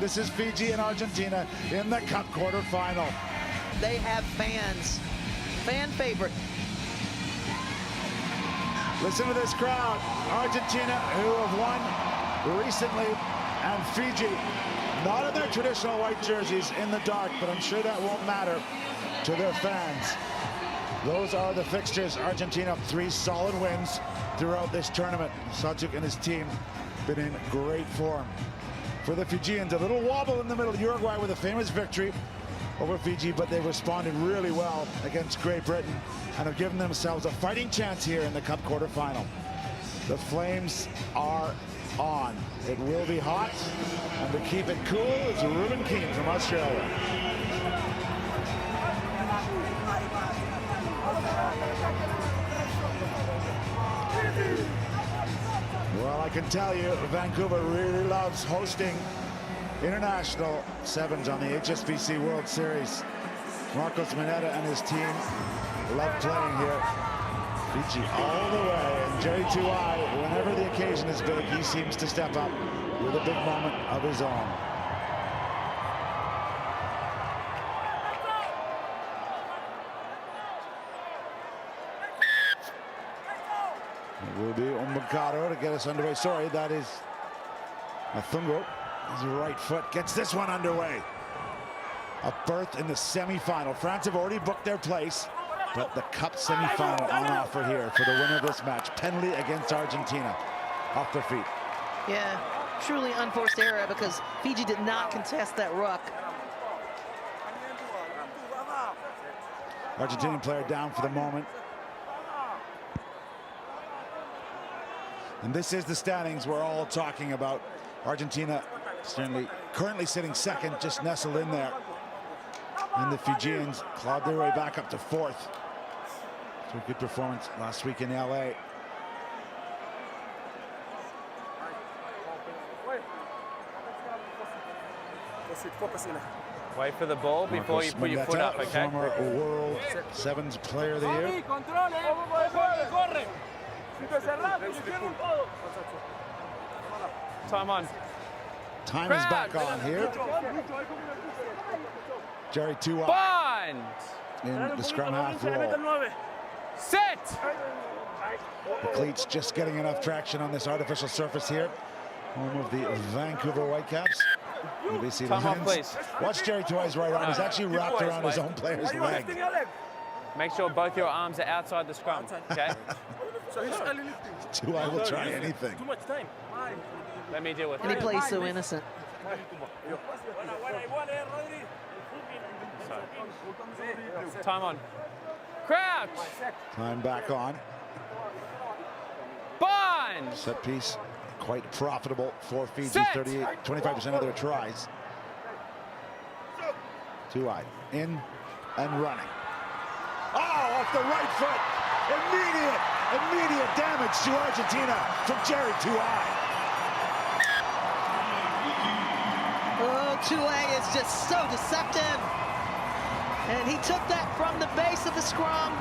This is Fiji and Argentina in the Cup quarterfinal. They have fans. Fan favorite. Listen to this crowd. Argentina, who have won recently, and Fiji, not in their traditional white jerseys in the dark, but I'm sure that won't matter to their fans. Those are the fixtures. Argentina, 3 solid wins throughout this tournament. Sajuk and his team been in great form. For the Fijians, a little wobble in the middle. Uruguay with a famous victory over Fiji, but they responded really well against Great Britain and have given themselves a fighting chance here in the Cup quarterfinal. The flames are on. It will be hot, and to keep it cool is Ruben Keane from Australia. Well, I can tell you, Vancouver really loves hosting international sevens on the HSBC World Series. Marcos Mineta and his team love playing here. Fiji all the way, and Jerry Tuai, whenever the occasion is big, he seems to step up with a big moment of his own. It will be Umbakaro to get us underway. Sorry, that is Athungo. His right foot gets this one underway. A berth in the semifinal. France have already booked their place, but the Cup semifinal on offer here for the winner of this match. Penalty against Argentina. Off their feet. Yeah, truly unforced error because Fiji did not contest that ruck. Argentinian player down for the moment. And this is the standings we're all talking about. Argentina certainly currently sitting second, just nestled in there. And the Fijians clawed their way back up to 4th. So a good performance last week in LA. Wait for the ball before you put your foot up, okay? Former World Sevens Player of the Year. Time on. Time is back on here. Jerry Tuai Bond! in the scrum half roll. Set! The cleats just getting enough traction on this artificial surface here. Home of the Vancouver Whitecaps. ABC Time off, Lions. please. Watch Jerry Tuai's right arm. He's actually wrapped around his own player's leg. Make sure both your arms are outside the scrum, okay? Tuai will try anything. Let me deal with And he it. plays so innocent. Time on. Crouch! Time back on. Bond! Set piece quite profitable for Fiji. Set. 25% of their tries. Tuai in and running. Oh, off the right foot. Immediate damage to Argentina from Jerry Tuai. Oh, Tuai is just so deceptive. And he took that from the base of the scrum.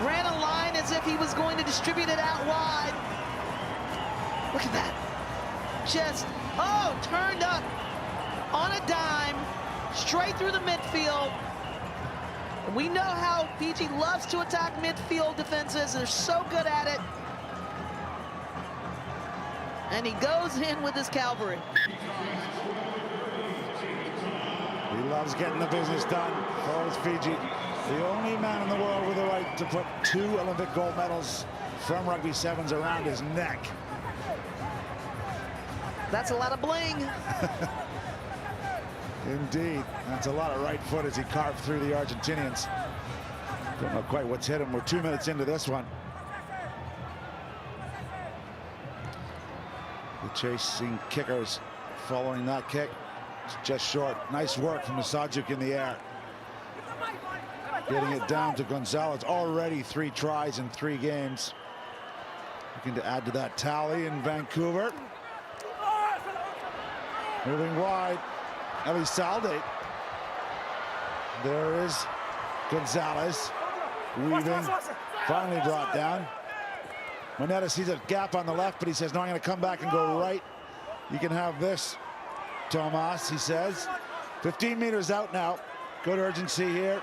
Ran a line as if he was going to distribute it out wide. Look at that. Just, turned up on a dime, straight through the midfield. And we know how Fiji loves to attack midfield defenses. They're so good at it. And he goes in with his cavalry. He loves getting the business done for his Fiji. The only man in the world with the right to put 2 Olympic gold medals from rugby sevens around his neck. That's a lot of bling. Indeed, that's a lot of right foot as he carved through the Argentinians. Don't know quite what's hit him. We're 2 minutes into this one. The chasing kickers following that kick. It's just short. Nice work from Sajuk in the air. Getting it down to Gonzalez. Already 3 tries in 3 games. Looking to add to that tally in Vancouver. Moving wide. Elizalde. There is Gonzalez. Weaving. Finally brought down. Mineta sees a gap on the left, but he says, no, I'm going to come back and go right. You can have this. Tomas, he says. 15 meters out now. Good urgency here.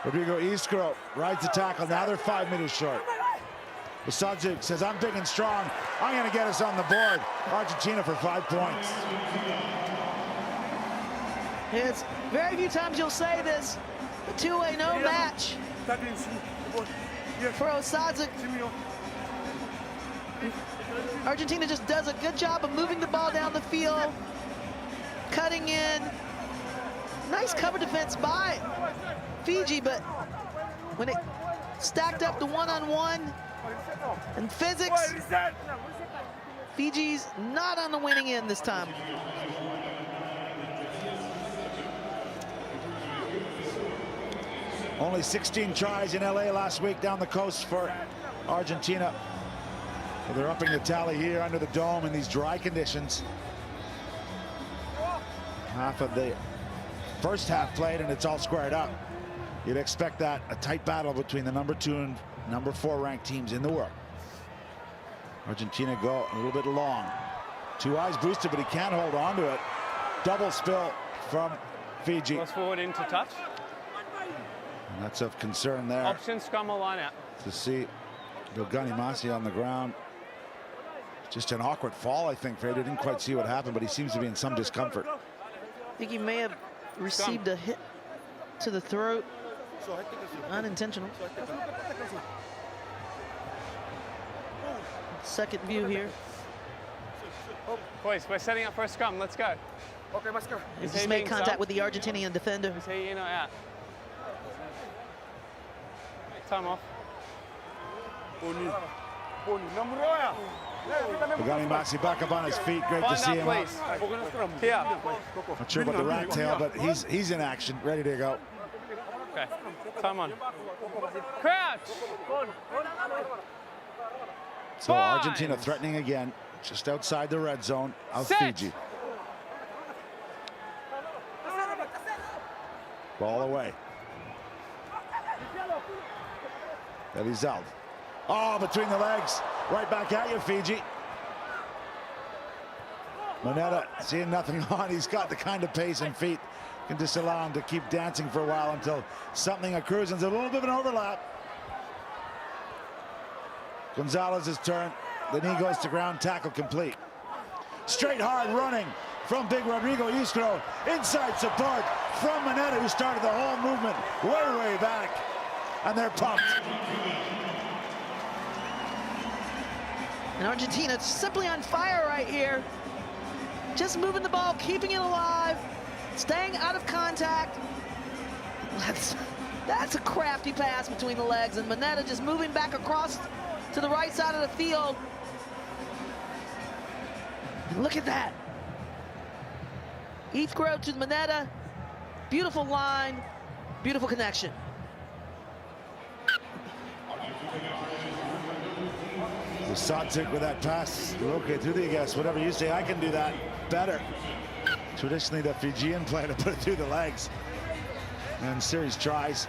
Rodrigo Iskro rides the tackle. Now they're 5 meters short. Sadzik says, I'm big and strong. I'm going to get us on the board. Argentina for 5 points. It's very few times you'll say this. The two-way no match for Sadzik. Argentina just does a good job of moving the ball down the field, cutting in. Nice cover defense by Fiji, but when it stacked up the one-on-one and physics, Fiji's not on the winning end this time. Only 16 tries in LA last week down the coast for Argentina. So they're upping the tally here under the dome in these dry conditions. Half of the first half played and it's all squared up. You'd expect that, a tight battle between the number 2 and number 4 ranked teams in the world. Argentina go a little bit long. Two eyes boosted, but he can't hold on to it. Double spill from Fiji. Cross forward into touch. And that's of concern there. Option scrum or line out. To see Bilgani Masi on the ground. Just an awkward fall, I think. Fred didn't quite see what happened, but he seems to be in some discomfort. I think he may have received a hit to the throat. Unintentional. Second view here. Boys, we're setting up for a scrum. Let's go. Okay, let's go. He just made contact with the Argentinian defender. Is he in or out? Time off. Bilgani Masi back up on his feet. Great to see him. Please. Here. Not sure about the rat tail, but he's in action, ready to go. Okay. Time on. Crouch. So Argentina threatening again, just outside the red zone of Fiji. Ball away. Elizalde. Oh, between the legs. Right back at you, Fiji. Moneta seeing nothing on. He's got the kind of pace and feet can just allow him to keep dancing for a while until something accrues. And there's a little bit of an overlap. Gonzalez's turn. The knee goes to ground, tackle complete. Straight hard running from big Rodrigo Iskro. Inside support from Moneta, who started the whole movement way back. And they're pumped. And Argentina simply on fire right here. Just moving the ball, keeping it alive, staying out of contact. That's a crafty pass between the legs, and Moneta just moving back across to the right side of the field. And look at that. Iskro to Moneta. Beautiful line, beautiful connection. Sadzik with that pass. Okay, through the guess. Whatever you say, I can do that better. Traditionally, the Fijian play to put it through the legs. And series tries.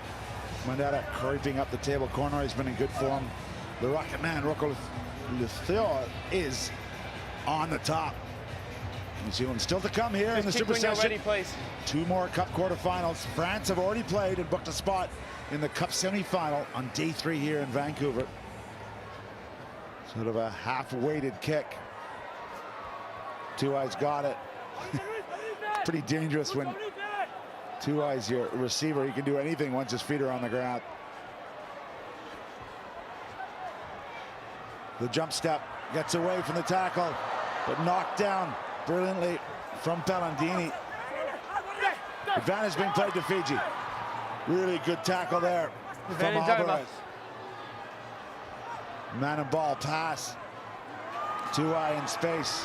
Moneta creeping up the table corner. He's been in good form. The rocket man, Rocco Letheo, is on the top. New Zealand still to come here in the Super Session. Ready, please. 2 more Cup quarterfinals. France have already played and booked a spot in the Cup semifinal on day 3 here in Vancouver. Sort of a half-weighted kick. Two Eyes got it. Pretty dangerous when Two Eyes, your receiver, he can do anything once his feet are on the ground. The jump step gets away from the tackle, but knocked down brilliantly from Pellandini. Advantage being played to Fiji. Really good tackle there from Alvarez. Man and ball pass. Two Eye in space.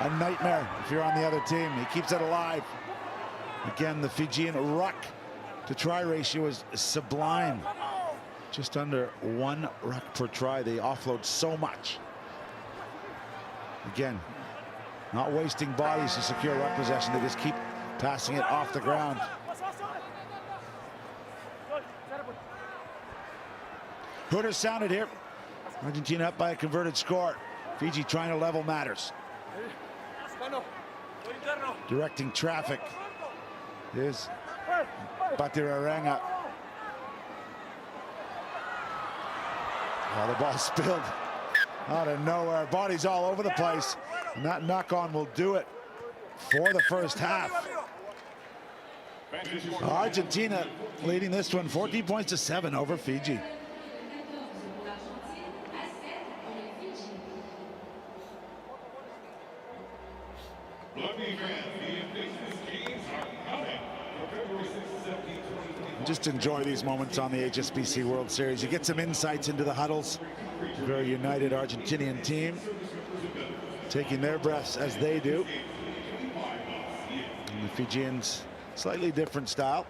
A nightmare if you're on the other team. He keeps it alive. Again, the Fijian ruck to try ratio is sublime. Just under 1 ruck per try. They offload so much. Again, not wasting bodies to secure ruck possession. They just keep passing it off the ground. Hooters sounded here. Argentina up by a converted score. Fiji trying to level matters. directing traffic is Batirarenga. Oh, the ball spilled out of nowhere. Bodies all over the place. And that knock-on will do it for the first half. Argentina leading this one 14 points to 7 over Fiji. Just enjoy these moments on the HSBC World Series. You get some insights into the huddles. A very united Argentinian team, taking their breaths as they do. And the Fijians, slightly different style.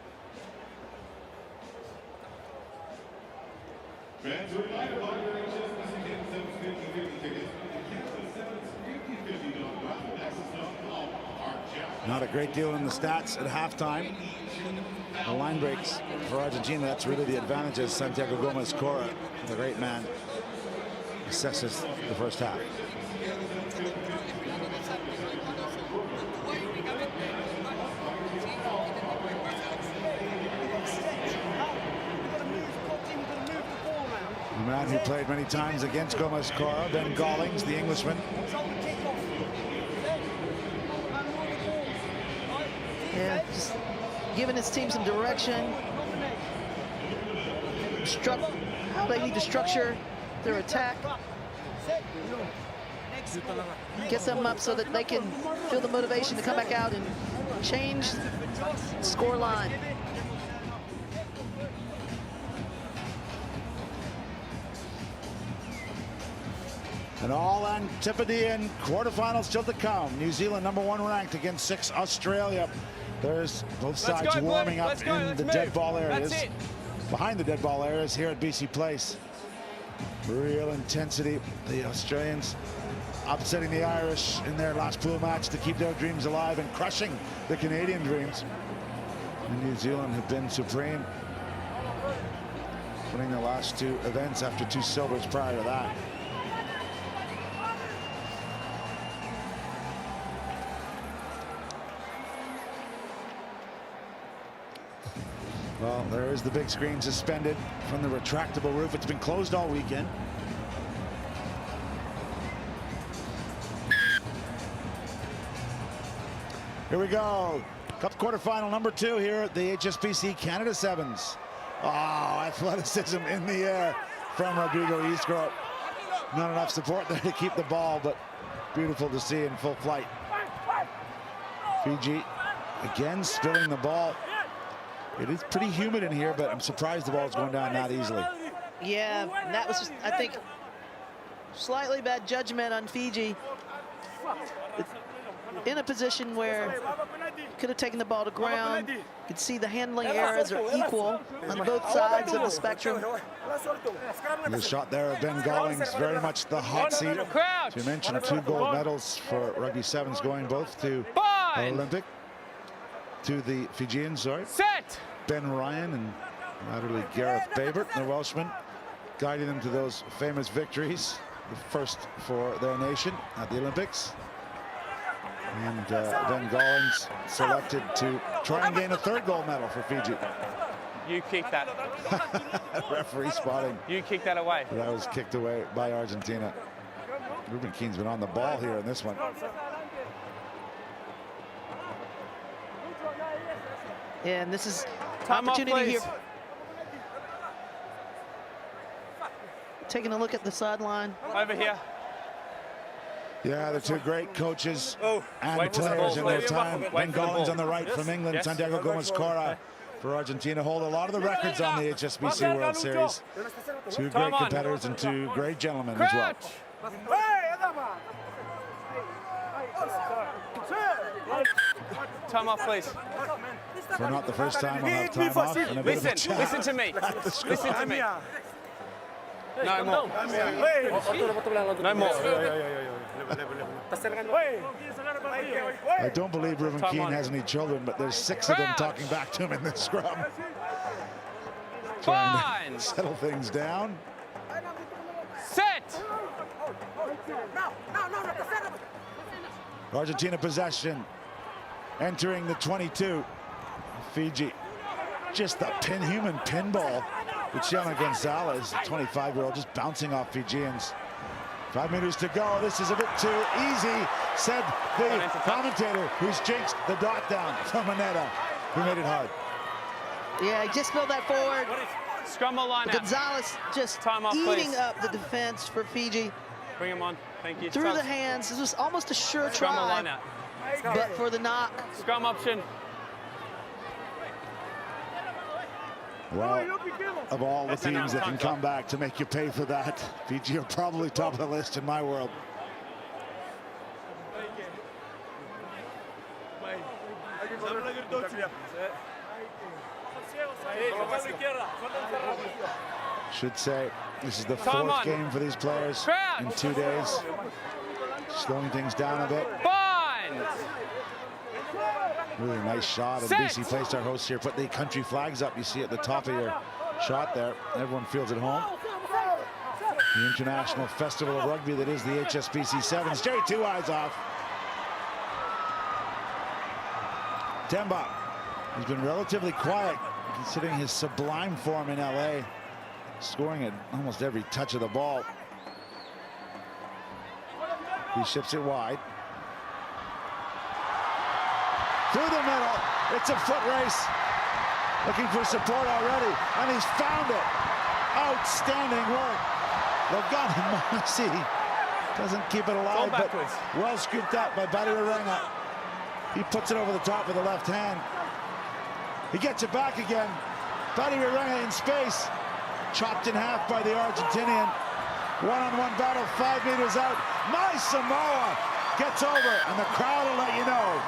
Not a great deal in the stats at halftime. The line breaks for Argentina. That's really the advantage as Santiago Gomez-Cora, the great man, assesses the first half. The man who played many times against Gomez-Cora, Ben Gollings, the Englishman. Yeah, just giving his team some direction, how they need to structure their attack, get them up so that they can feel the motivation to come back out and change the score line. And all Antipodean quarterfinals still to come. New Zealand #1 ranked against 6 Australia. There's both sides warming up in the dead ball areas. Behind the dead ball areas here at BC Place. Real intensity. The Australians upsetting the Irish in their last pool match to keep their dreams alive and crushing the Canadian dreams. And New Zealand have been supreme, winning the last 2 events after 2 silvers prior to that. Well, there is the big screen suspended from the retractable roof. It's been closed all weekend. Here we go. Cup quarterfinal #2 here at the HSBC Canada Sevens. Oh, athleticism in the air from Rodrigo Isgro. Not enough support there to keep the ball, but beautiful to see in full flight. Fiji again spilling the ball. It is pretty humid in here, but I'm surprised the ball is going down that easily. Yeah, that was just, I think, slightly bad judgment on Fiji. In a position where could have taken the ball to ground. You could see the handling errors are equal on both sides of the spectrum. The shot there of Ben Gollings, very much the hot seat. You mentioned 2 gold medals for Rugby Sevens going both to Olympic. To the Fijians, sorry. Set! Ben Ryan and latterly Gareth Babert, the Welshman, guiding them to those famous victories, the first for their nation at the Olympics. And Ben Gollings selected to try and gain a 3rd gold medal for Fiji. You kicked that. Referee spotting. You kicked that away. That was kicked away by Argentina. Ruben Keane's been on the ball here in this one. Yeah, and this is opportunity here. Taking a look at the sideline. Over here. Yeah, the 2 great coaches and players in their time. Ben Gollings on the right from England, Santiago Gomez-Cora for Argentina hold a lot of the records on the HSBC World Series. 2 great competitors and 2 great gentlemen as well. Time off, please. For not the first time, I'll have time off and a bit of a chat. Listen to me. Listen to me. No more. No more. I don't believe Ruben Keane has any children, but there's 6 of them talking back to him in this scrum. Trying to settle things down. Set! Argentina possession. entering the 22. Fiji, just the human pinball. Luciano Gonzalez, the 25-year-old, just bouncing off Fijians. 5 meters to go. This is a bit too easy, said the commentator, who's jinxed the dot down from Moneta, who made it hard. Yeah, he just spilled that forward. Scrum line out. Gonzalez just eating up the defense for Fiji. Bring him on. Thank you. Through the hands. This was almost a sure Scrum try, line out. but for the knock. Scrum option. Well, of all the teams that can come back to make you pay for that, Fiji are probably top of the list in my world. Should say this is the fourth game for these players in 2 days. Slowing things down a bit. Really nice shot, and BC Playstar hosts here put the country flags up. You see at the top of your shot there. Everyone feels at home. The International Festival of Rugby that is the HSBC Sevens. Jerry Two Eyes off. Demba, he's been relatively quiet considering his sublime form in LA, scoring at almost every touch of the ball. He ships it wide. Through the middle, it's a foot race. Looking for support already, and he's found it. Outstanding work. Logani Mosi doesn't keep it alive, but well scooped up by Badiarenga. He puts it over the top with the left hand. He gets it back again. Badiarenga in space. Chopped in half by the Argentinian. One-on-one battle, 5 meters out. My Samoa gets over, and the crowd will let you know.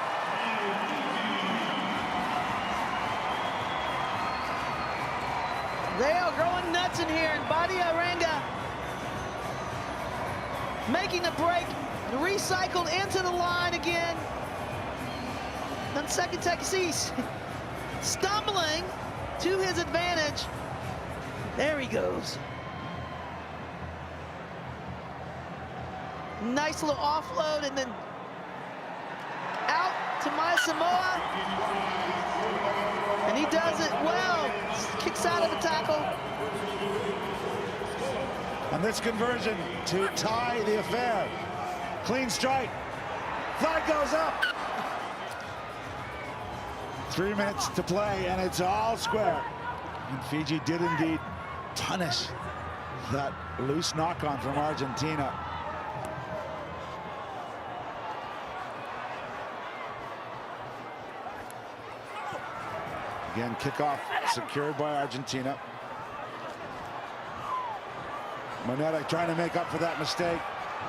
They are growing nuts in here, and Badiarenga making the break, recycled into the line again. Then second Texas stumbling to his advantage. There he goes. Nice little offload, and then out to my Samoa. And he does it well. Kicks out of the tackle. And this conversion to tie the affair. Clean strike. Flag goes up. 3 minutes to play, and it's all square. And Fiji did indeed punish that loose knock-on from Argentina. Again, kickoff secured by Argentina. Moneta trying to make up for that mistake.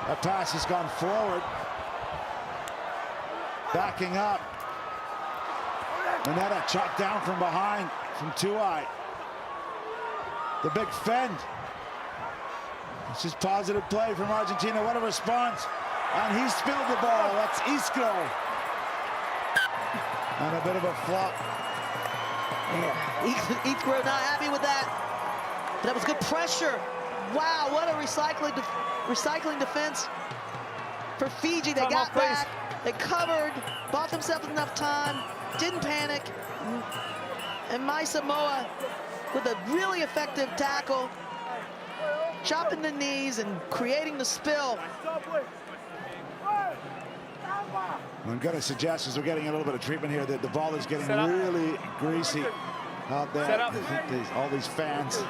That pass has gone forward. Backing up. Moneta chopped down from behind from Tuai. The big fend. This is positive play from Argentina. What a response. And he spilled the ball. That's Isco. And a bit of a flop. Yeah, Isco not happy with that. But that was good pressure. Wow, what a recycling defense for Fiji. They got back, they covered, bought themselves enough time, didn't panic. And my Samoa with a really effective tackle, chopping the knees and creating the spill. I'm going to suggest, as we're getting a little bit of treatment here, that the ball is getting really greasy out there. I think all these fans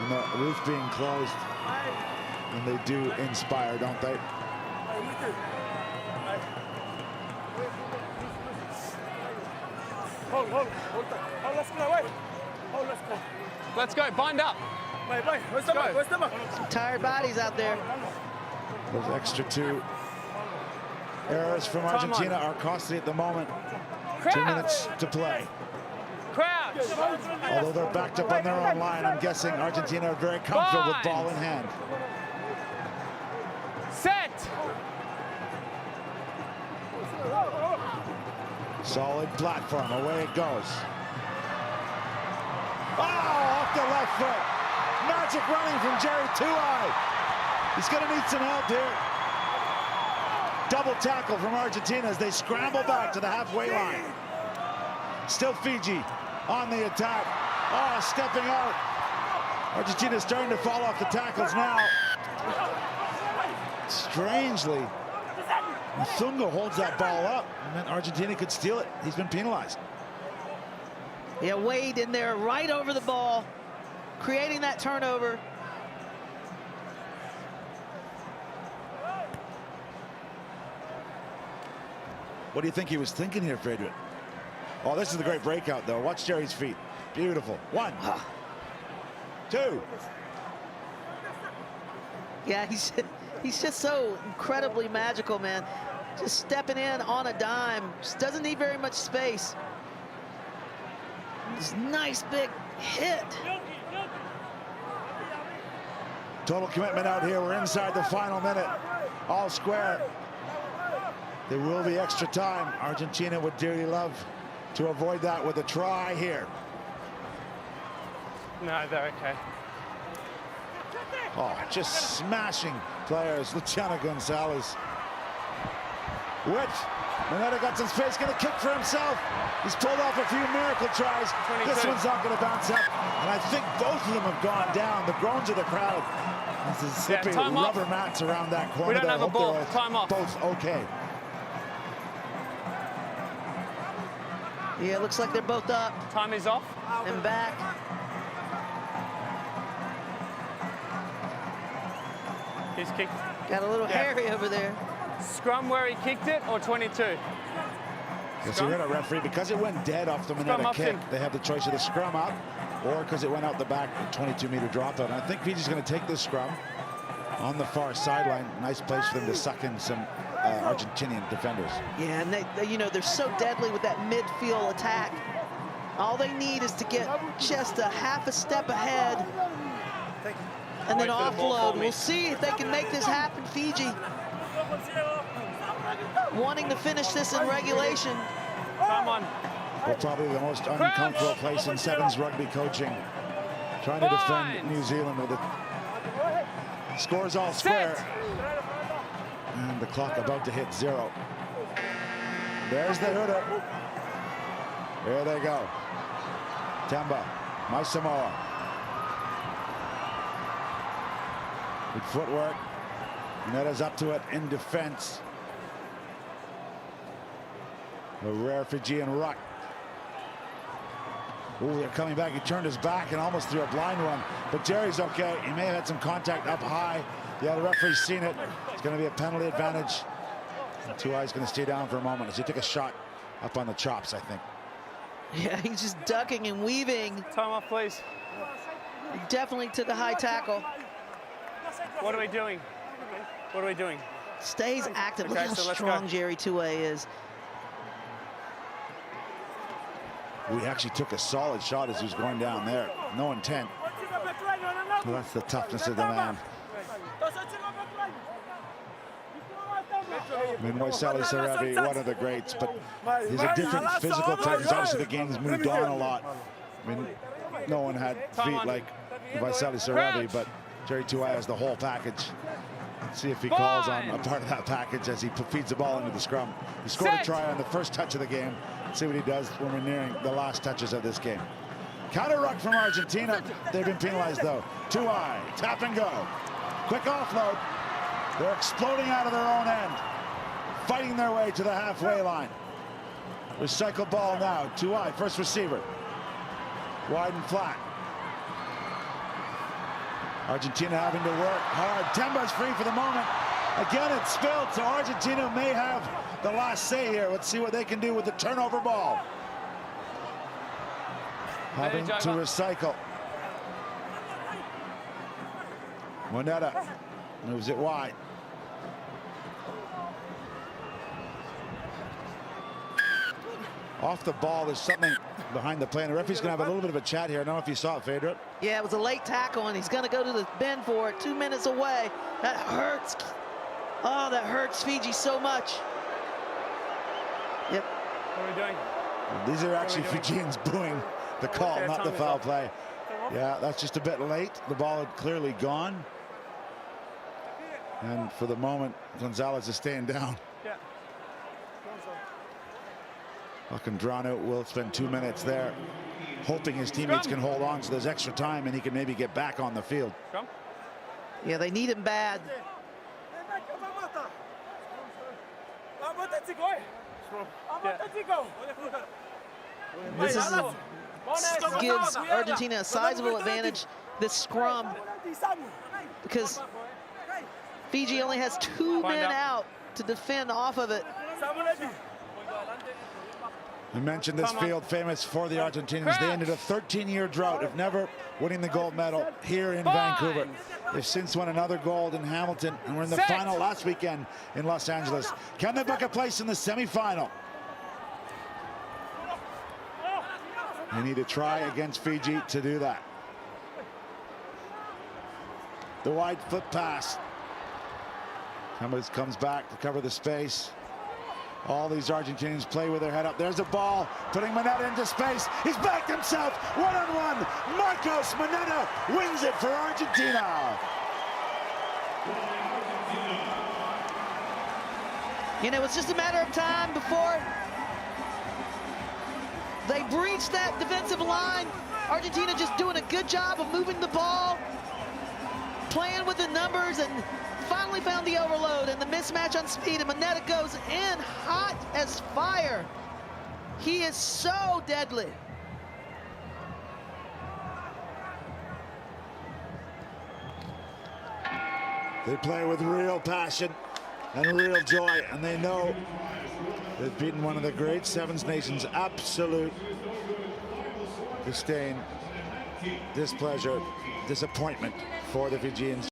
and the roof being closed, and they do inspire, don't they? Let's go, bind up. Some tired bodies out there. Those extra 2 errors from Argentina are costly at the moment. 2 minutes to play. Crouch. Although they're backed up on their own line, I'm guessing Argentina are very comfortable with ball in hand. Set. Solid platform, away it goes. Oh, off the left foot. Magic running from Jerry Tuai. He's gonna need some help here. double tackle from Argentina as they scramble back to the halfway line. Still Fiji on the attack. Oh, stepping out. Argentina's starting to fall off the tackles now. Strangely, Thungo holds that ball up, and then Argentina could steal it. He's been penalized. Yeah, Wade in there right over the ball, creating that turnover. What do you think he was thinking here, Frederick? Oh, this is a great breakout, though. Watch Jerry's feet. Beautiful. 1, 2. Yeah, he's just so incredibly magical, man. Just stepping in on a dime. Just doesn't need very much space. This nice big hit. Total commitment out here. We're inside the final minute. All square. There will be extra time. Argentina would dearly love to avoid that with a try here. No, they're okay. Oh, just smashing players. Luciano Gonzalez. Width. Mineta got some space, gonna kick for himself. He's pulled off a few miracle tries. 22. This one's not gonna bounce up. And I think both of them have gone down. The groans of the crowd. This is slipping rubber mats around that corner. We don't have a ball. Time off. Both okay. Yeah, it looks like they're both up Time is off. and back. He's kicked. Got a little hairy over there. Scrum where he kicked it, or 22? Yes, you heard a referee, because it went dead off the Mineta kick, they have the choice of the scrum up, or because it went out the back, a 22-meter dropout. And I think Fiji's going to take this scrum on the far sideline. Nice place for them to suck in some Argentinian defenders. Yeah, and they, you know, they're so deadly with that midfield attack. All they need is to get just a half a step ahead and then offload. We'll see if they can make this happen, Fiji. Wanting to finish this in regulation. Come on. Well, probably the most uncomfortable place in sevens rugby coaching. Trying to defend New Zealand with it. Scores all square. And the clock about to hit 0. There's the hooter. There they go. Temba, Maisamoa. Good footwork. Mineta's up to it in defense. The rare Fijian ruck. Oh, they're coming back. He turned his back and almost threw a blind run. But Jerry's okay. He may have had some contact up high. Yeah, the referee's seen it. It's going to be a penalty advantage. And Tuai's going to stay down for a moment as he took a shot up on the chops, I think. Yeah, he's just ducking and weaving. Time off, please. He definitely took a high tackle. What are we doing? What are we doing? Stays active. Look Okay, how so let's strong go. Jerry Tuai is. We actually took a solid shot as he was going down there. No intent. Well, that's the toughness of the man. I mean, Moiseli Sarabi, one of the greats, but he's a different physical presence. Obviously, the game's moved on a lot. I mean, no one had feet like Moiseli Sarabi, but Jerry Tuai has the whole package. Let's see if he calls on a part of that package as he feeds the ball into the scrum. He scored a try on the first touch of the game. Let's see what he does when we're nearing the last touches of this game. Counter ruck from Argentina. They've been penalized, though. Tuai, tap and go. Quick offload. They're exploding out of their own end. Fighting their way to the halfway line. Recycle ball now. Tuai, first receiver. Wide and flat. Argentina having to work hard. Temba's free for the moment. Again, it's spilled, so Argentina may have the last say here. Let's see what they can do with the turnover ball. Having to recycle. Mineta moves it wide. Off the ball, there's something behind the play. And the referee's going to have a little bit of a chat here. I don't know if you saw it, Phaedra. Yeah, it was a late tackle, and he's going to go to the bend for it. 2 minutes away. That hurts. Oh, that hurts Fiji so much. Yep. What are we doing? These are actually Fijians booing the call, Okay, not the foul play. Yeah, that's just a bit late. The ball had clearly gone. And for the moment, Gonzalez is staying down. Yeah. Alcandrano will spend 2 minutes there, hoping his teammates can hold on, so there's extra time and he can maybe get back on the field. Yeah, they need him bad. This gives Argentina a sizable advantage, this scrum, because Fiji only has 2 men out to defend off of it. I mentioned this field, famous for the Argentinians. They ended a 13-year drought of never winning the gold medal here in Vancouver. They've since won another gold in Hamilton, and we're in the final last weekend in Los Angeles. Can they book a place in the semifinal? They need to try against Fiji to do that. The wide foot pass. Cummins comes back to cover the space. All these Argentinians play with their head up. There's a ball, putting Mineta into space. He's backed himself, one-on-one. Marcos Mineta wins it for Argentina. You know, it's just a matter of time before they breach that defensive line. Argentina just doing a good job of moving the ball, playing with the numbers, and finally found the overload and the mismatch on speed, and Mineta goes in hot as fire. He is so deadly. They play with real passion and real joy, and they know they've beaten one of the great Sevens nations. Absolute disdain, displeasure, disappointment for the Fijians.